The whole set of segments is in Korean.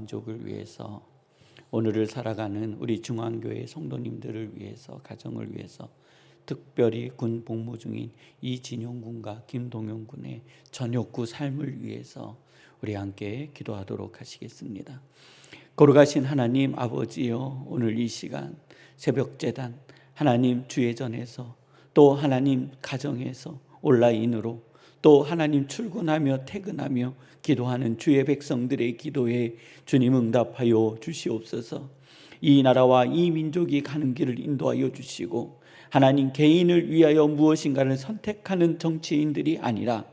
민족을 위해서, 오늘을 살아가는 우리 중앙교회 성도님들을 위해서, 가정을 위해서, 특별히 군 복무 중인 이진용 군과 김동영 군의 전역구 삶을 위해서 우리 함께 기도하도록 하시겠습니다. 거룩하신 하나님 아버지여, 오늘 이 시간 새벽제단 하나님 주예전에서, 또 하나님 가정에서 온라인으로, 또 하나님 출근하며 퇴근하며 기도하는 주의 백성들의 기도에 주님 응답하여 주시옵소서. 이 나라와 이 민족이 가는 길을 인도하여 주시고, 하나님 개인을 위하여 무엇인가를 선택하는 정치인들이 아니라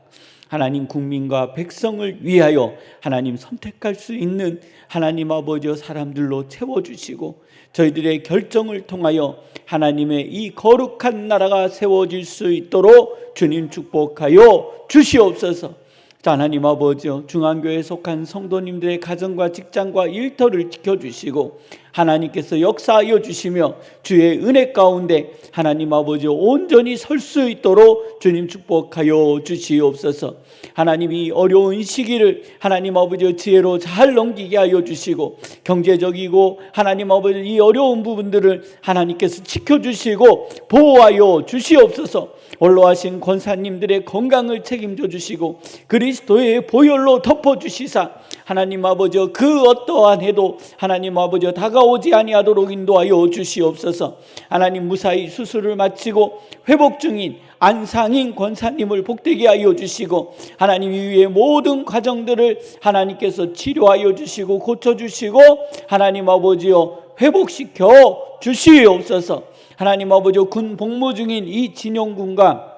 하나님 국민과 백성을 위하여 하나님 선택할 수 있는 하나님 아버지의 사람들로 채워주시고, 저희들의 결정을 통하여 하나님의 이 거룩한 나라가 세워질 수 있도록 주님 축복하여 주시옵소서. 하나님 아버지여, 중앙교회에 속한 성도님들의 가정과 직장과 일터를 지켜주시고 하나님께서 역사하여 주시며 주의 은혜 가운데 하나님 아버지여 온전히 설 수 있도록 주님 축복하여 주시옵소서. 하나님이 어려운 시기를 하나님 아버지의 지혜로 잘 넘기게 하여 주시고, 경제적이고 하나님 아버지 이 어려운 부분들을 하나님께서 지켜주시고 보호하여 주시옵소서. 원로하신 권사님들의 건강을 책임져 주시고 그리스도의 보혈로 덮어주시사 하나님 아버지여 그 어떠한 해도 하나님 아버지여 다가오지 아니하도록 인도하여 주시옵소서. 하나님 무사히 수술을 마치고 회복 중인 안상인 권사님을 복되게 하여 주시고, 하나님 이후의 모든 과정들을 하나님께서 치료하여 주시고 고쳐주시고 하나님 아버지여 회복시켜 주시옵소서. 하나님 아버지여 군 복무 중인 이 진용 군과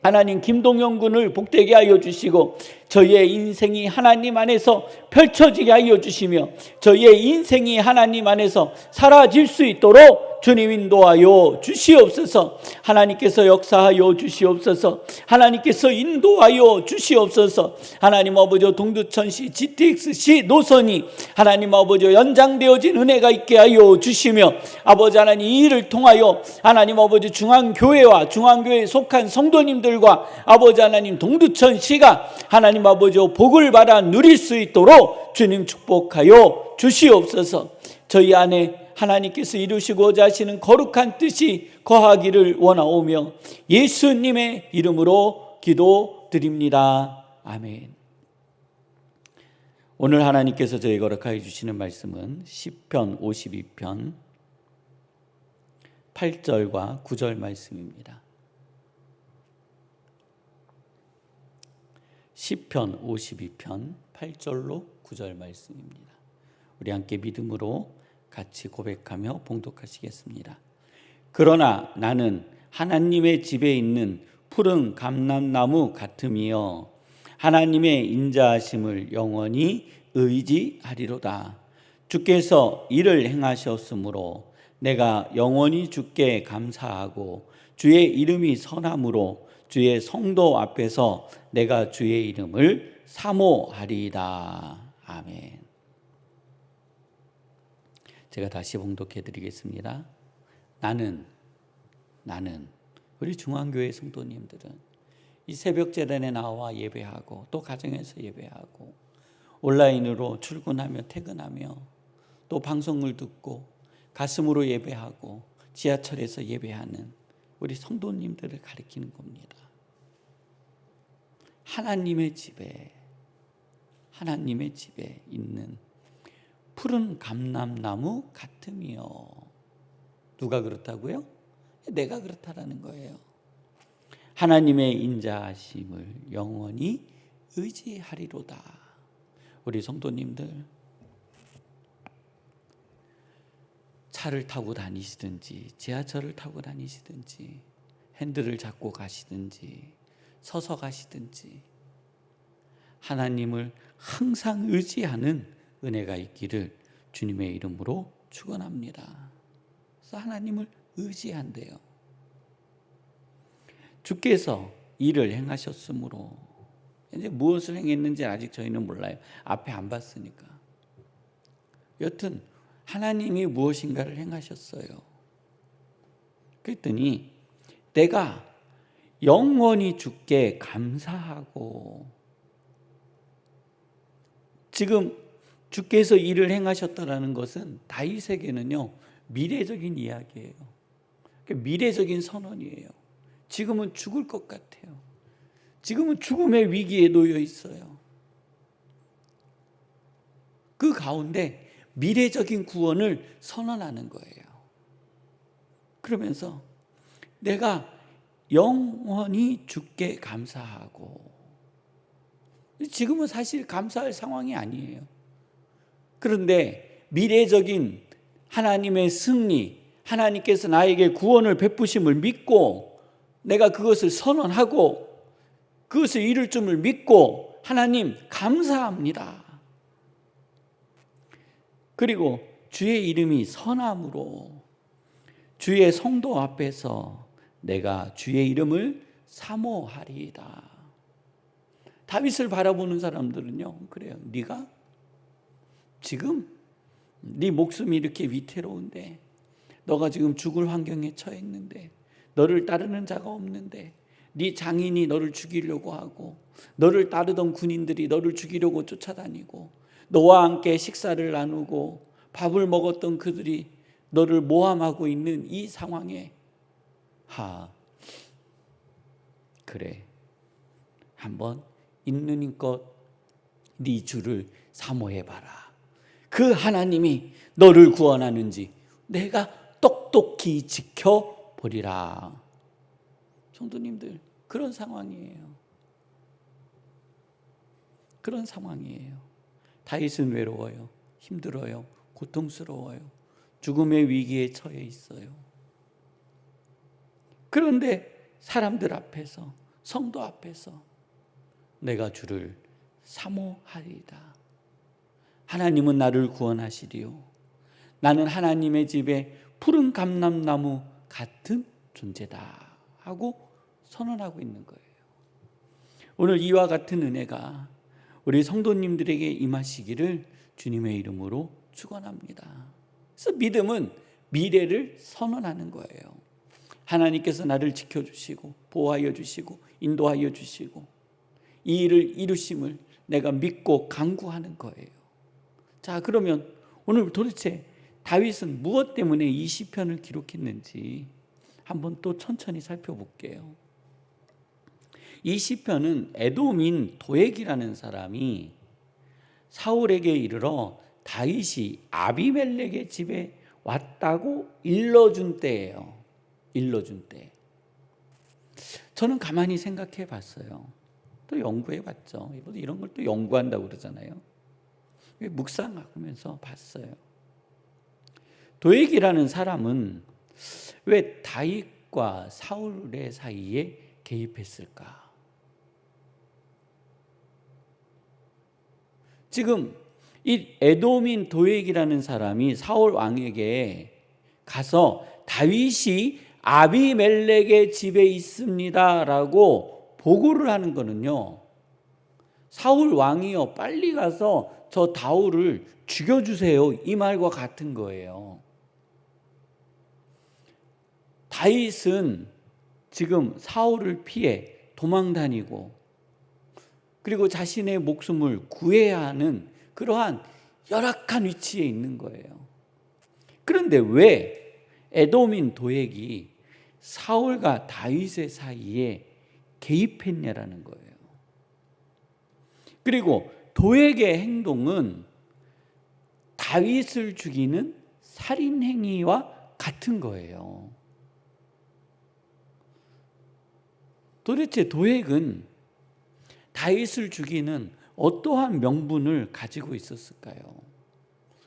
하나님 김동영 군을 복되게 하여 주시고, 저희의 인생이 하나님 안에서 펼쳐지게 하여 주시며 저희의 인생이 하나님 안에서 사라질 수 있도록 주님 인도하여 주시옵소서. 하나님께서 역사하여 주시옵소서. 하나님께서 인도하여 주시옵소서. 하나님 아버지 동두천시 GTX-C 노선이 하나님 아버지 연장되어진 은혜가 있게 하여 주시며, 아버지 하나님 이 일을 통하여 하나님 아버지 중앙교회와 중앙교회에 속한 성도님들과 아버지 하나님 동두천시가 하나님 아버지 복을 받아 누릴 수 있도록 주님 축복하여 주시옵소서. 저희 안에 하나님께서 이루시고자 하시는 거룩한 뜻이 거하기를 원하오며 예수님의 이름으로 기도드립니다. 아멘. 오늘 하나님께서 저희 거룩하게 주시는 말씀은 시편 52편 8절과 9절 말씀입니다. 시편 52편 8절로 9절 말씀입니다. 우리 함께 믿음으로 같이 고백하며 봉독하시겠습니다. 그러나 나는 하나님의 집에 있는 푸른 감람나무 같음이여 하나님의 인자하심을 영원히 의지하리로다. 주께서 이를 행하셨으므로 내가 영원히 주께 감사하고 주의 이름이 선함으로 주의 성도 앞에서 내가 주의 이름을 사모하리이다. 아멘. 제가 다시 봉독해 드리겠습니다. 나는 우리 중앙교회 성도님들은 이 새벽 제단에 나와 예배하고 또 가정에서 예배하고 온라인으로 출근하며 퇴근하며 또 방송을 듣고 가슴으로 예배하고 지하철에서 예배하는 우리 성도님들을 가리키는 겁니다. 하나님의 집에 있는 푸른 감람나무 같음이요. 누가 그렇다고요? 내가 그렇다라는 거예요. 하나님의 인자하심을 영원히 의지하리로다. 우리 성도님들 차를 타고 다니시든지 지하철을 타고 다니시든지 핸들을 잡고 가시든지 서서 가시든지 하나님을 항상 의지하는 은혜가 있기를 주님의 이름으로 축원합니다. 그래서 하나님을 의지한대요. 주께서 일을 행하셨으므로, 이제 무엇을 행했는지 아직 저희는 몰라요. 앞에 안 봤으니까. 여튼 하나님이 무엇인가를 행하셨어요. 그랬더니 내가 영원히 주께 감사하고, 지금 주께서 일을 행하셨다라는 것은 다윗에게는요 미래적인 이야기예요. 미래적인 선언이에요. 지금은 죽을 것 같아요. 지금은 죽음의 위기에 놓여 있어요. 그 가운데 미래적인 구원을 선언하는 거예요. 그러면서 내가 영원히 주께 감사하고, 지금은 사실 감사할 상황이 아니에요. 그런데 미래적인 하나님의 승리, 하나님께서 나에게 구원을 베푸심을 믿고 내가 그것을 선언하고 그것을 이룰 줄을 믿고 하나님 감사합니다. 그리고 주의 이름이 선함으로 주의 성도 앞에서 내가 주의 이름을 사모하리이다. 다윗을 바라보는 사람들은요 그래요. 네가 지금 네 목숨이 이렇게 위태로운데, 너가 지금 죽을 환경에 처해 있는데, 너를 따르는 자가 없는데, 네 장인이 너를 죽이려고 하고 너를 따르던 군인들이 너를 죽이려고 쫓아다니고 너와 함께 식사를 나누고 밥을 먹었던 그들이 너를 모함하고 있는 이 상황에 그래, 한번 있는 힘껏 네 주를 사모해봐라. 그 하나님이 너를 구원하는지 내가 똑똑히 지켜보리라. 성도님들, 그런 상황이에요. 그런 상황이에요. 다윗은 외로워요. 힘들어요. 고통스러워요. 죽음의 위기에 처해 있어요. 그런데 사람들 앞에서, 성도 앞에서 내가 주를 사모하리이다. 하나님은 나를 구원하시리요. 나는 하나님의 집에 푸른 감람나무 같은 존재다 하고 선언하고 있는 거예요. 오늘 이와 같은 은혜가 우리 성도님들에게 임하시기를 주님의 이름으로 축원합니다. 그래서 믿음은 미래를 선언하는 거예요. 하나님께서 나를 지켜주시고 보호하여 주시고 인도하여 주시고 이 일을 이루심을 내가 믿고 간구하는 거예요. 자, 그러면 오늘 도대체 다윗은 무엇 때문에 이 시편을 기록했는지 한번 또 천천히 살펴볼게요. 이 시편은 에돔인 도액이라는 사람이 사울에게 이르러 다윗이 아비멜렉의 집에 왔다고 일러준 때예요. 일러준 때. 저는 가만히 생각해 봤어요. 또 연구해 봤죠. 이런 걸 또 연구한다고 그러잖아요. 묵상하면서 봤어요. 도액이라는 사람은 왜 다윗과 사울의 사이에 개입했을까? 지금 이 에돔인 도액이라는 사람이 사울 왕에게 가서 다윗이 아비멜렉의 집에 있습니다라고 보고를 하는 거는요, 사울 왕이요 빨리 가서 저 다윗을 죽여주세요 이 말과 같은 거예요. 다윗은 지금 사울을 피해 도망다니고 그리고 자신의 목숨을 구해야 하는 그러한 열악한 위치에 있는 거예요. 그런데 왜 에돔인 도액이 사울과 다윗의 사이에 개입했냐라는 거예요. 그리고 도액의 행동은 다윗을 죽이는 살인 행위와 같은 거예요. 도대체 도액은 다윗을 죽이는 어떠한 명분을 가지고 있었을까요?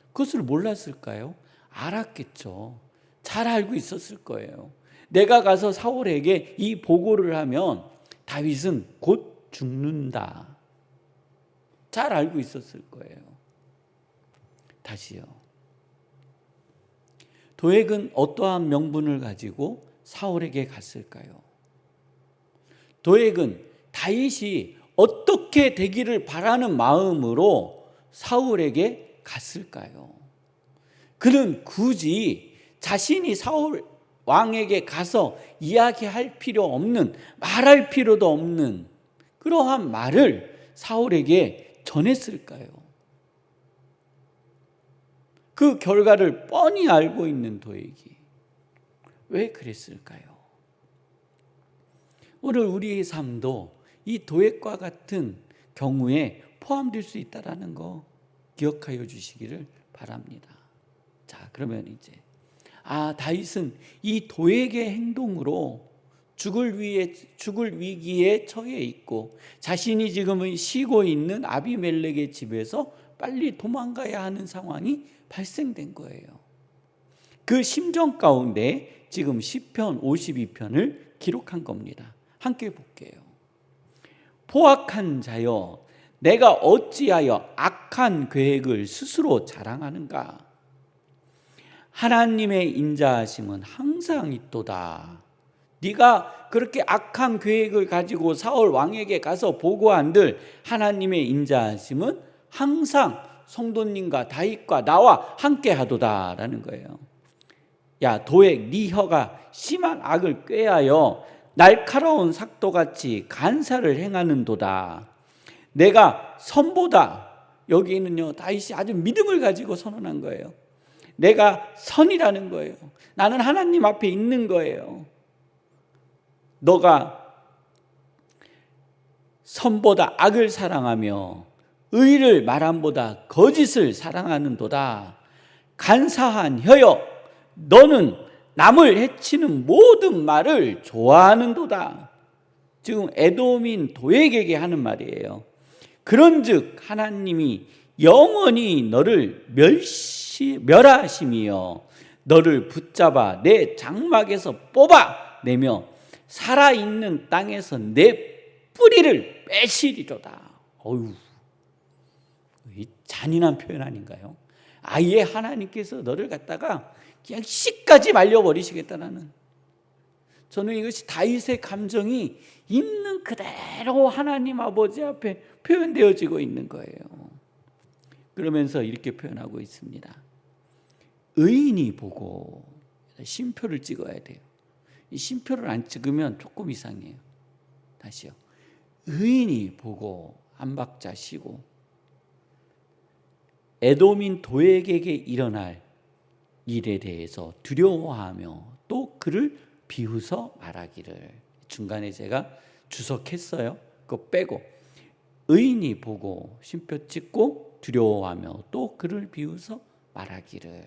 그것을 몰랐을까요? 알았겠죠. 잘 알고 있었을 거예요. 내가 가서 사울에게 이 보고를 하면 다윗은 곧 죽는다. 잘 알고 있었을 거예요. 다시요. 도액은 어떠한 명분을 가지고 사울에게 갔을까요? 도액은 다윗이 어떻게 되기를 바라는 마음으로 사울에게 갔을까요? 그는 굳이 자신이 사울 왕에게 가서 이야기할 필요 없는, 말할 필요도 없는 그러한 말을 사울에게 전했을까요? 그 결과를 뻔히 알고 있는 도액이 왜 그랬을까요? 오늘 우리의 삶도 이 도액과 같은 경우에 포함될 수 있다는 거 기억하여 주시기를 바랍니다. 자, 그러면 이제 다윗은 이 도액의 행동으로 죽을 위기에 처해 있고 자신이 지금은 쉬고 있는 아비멜렉의 집에서 빨리 도망가야 하는 상황이 발생된 거예요. 그 심정 가운데 지금 시편 52편을 기록한 겁니다. 함께 볼게요. 포악한 자여, 내가 어찌하여 악한 계획을 스스로 자랑하는가? 하나님의 인자하심은 항상 있도다. 네가 그렇게 악한 계획을 가지고 사울 왕에게 가서 보고한들 하나님의 인자하심은 항상 성도님과 다윗과 나와 함께 하도다라는 거예요. 야, 도액, 네 혀가 심한 악을 꾀하여 날카로운 삭도같이 간사를 행하는도다. 내가 선보다, 여기는요 다윗이 아주 믿음을 가지고 선언한 거예요. 내가 선이라는 거예요. 나는 하나님 앞에 있는 거예요. 너가 선보다 악을 사랑하며 의를 말함보다 거짓을 사랑하는도다. 간사한 혀여, 너는 남을 해치는 모든 말을 좋아하는도다. 지금 에돔인 도액에게 하는 말이에요. 그런즉 하나님이 영원히 너를 멸하심이여 너를 붙잡아 내 장막에서 뽑아내며 살아있는 땅에서 내 뿌리를 빼시리로다. 어휴, 이 잔인한 표현 아닌가요? 아예 하나님께서 너를 갖다가 그냥 씨까지 말려버리시겠다는, 저는 이것이 다윗의 감정이 있는 그대로 하나님 아버지 앞에 표현되어지고 있는 거예요. 그러면서 이렇게 표현하고 있습니다. 의인이 보고, 쉼표를 찍어야 돼요. 이 쉼표를 안 찍으면 조금 이상해요. 다시요. 의인이 보고 안박자 쉬고 에돔인 도액에게 일어날 일에 대해서 두려워하며 또 그를 비웃어 말하기를. 중간에 제가 주석했어요. 그거 빼고 의인이 보고 쉼표 찍고 두려워하며 또 그를 비웃어 말하기를,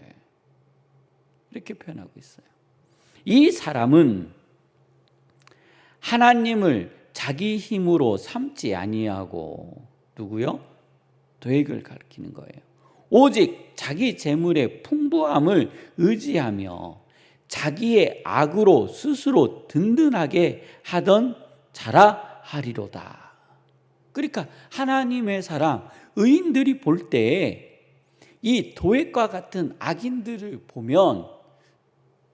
이렇게 표현하고 있어요. 이 사람은 하나님을 자기 힘으로 삼지 아니하고, 누구요? 도액을 가리키는 거예요. 오직 자기 재물의 풍부함을 의지하며 자기의 악으로 스스로 든든하게 하던 자라 하리로다. 그러니까 하나님의 사람, 의인들이 볼 때에 이 도액과 같은 악인들을 보면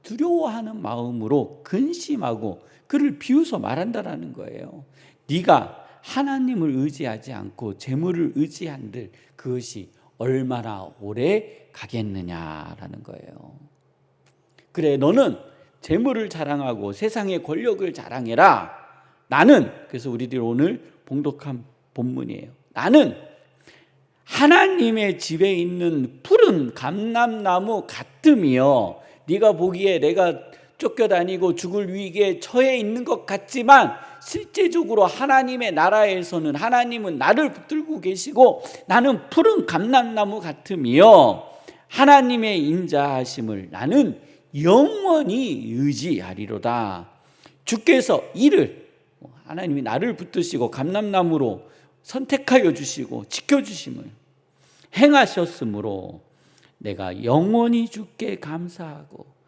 두려워하는 마음으로 근심하고 그를 비웃어 말한다라는 거예요. 네가 하나님을 의지하지 않고 재물을 의지한들 그것이 얼마나 오래 가겠느냐라는 거예요. 그래, 너는 재물을 자랑하고 세상의 권력을 자랑해라. 나는, 그래서 우리들이 오늘 봉독한 본문이에요. 나는 하나님의 집에 있는 푸른 감람나무 같으며, 네가 보기에 내가 쫓겨다니고 죽을 위기에 처해 있는 것 같지만 실제적으로 하나님의 나라에서는 하나님은 나를 붙들고 계시고 나는 푸른 감람나무 같으며 하나님의 인자하심을 나는 영원히 의지하리로다. 주께서 이를, 하나님이 나를 붙드시고 감람나무로 선택하여 주시고 지켜주심을 행하셨으므로 내가 영원히 주께 감사하고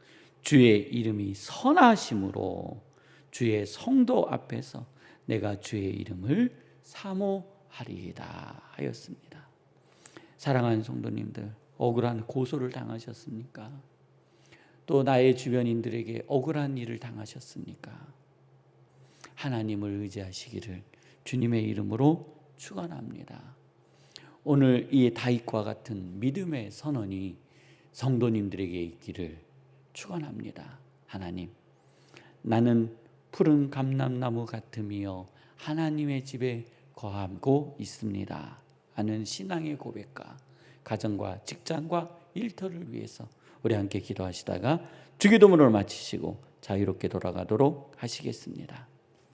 주의 이름이 선하심으로 주의 성도 앞에서 내가 주의 이름을 사모하리이다 하였습니다. 사랑하는 성도님들, 억울한 고소를 당하셨습니까? 또 나의 주변인들에게 억울한 일을 당하셨습니까? 하나님을 의지하시기를 주님의 이름으로 축원합니다. 오늘 이 다윗과 같은 믿음의 선언이 성도님들에게 있기를 축원합니다. 하나님, 나는 푸른 감람나무 같으며 하나님의 집에 거하고 있습니다 하는 신앙의 고백과 가정과 직장과 일터를 위해서 우리 함께 기도하시다가 주기도문을 마치시고 자유롭게 돌아가도록 하시겠습니다.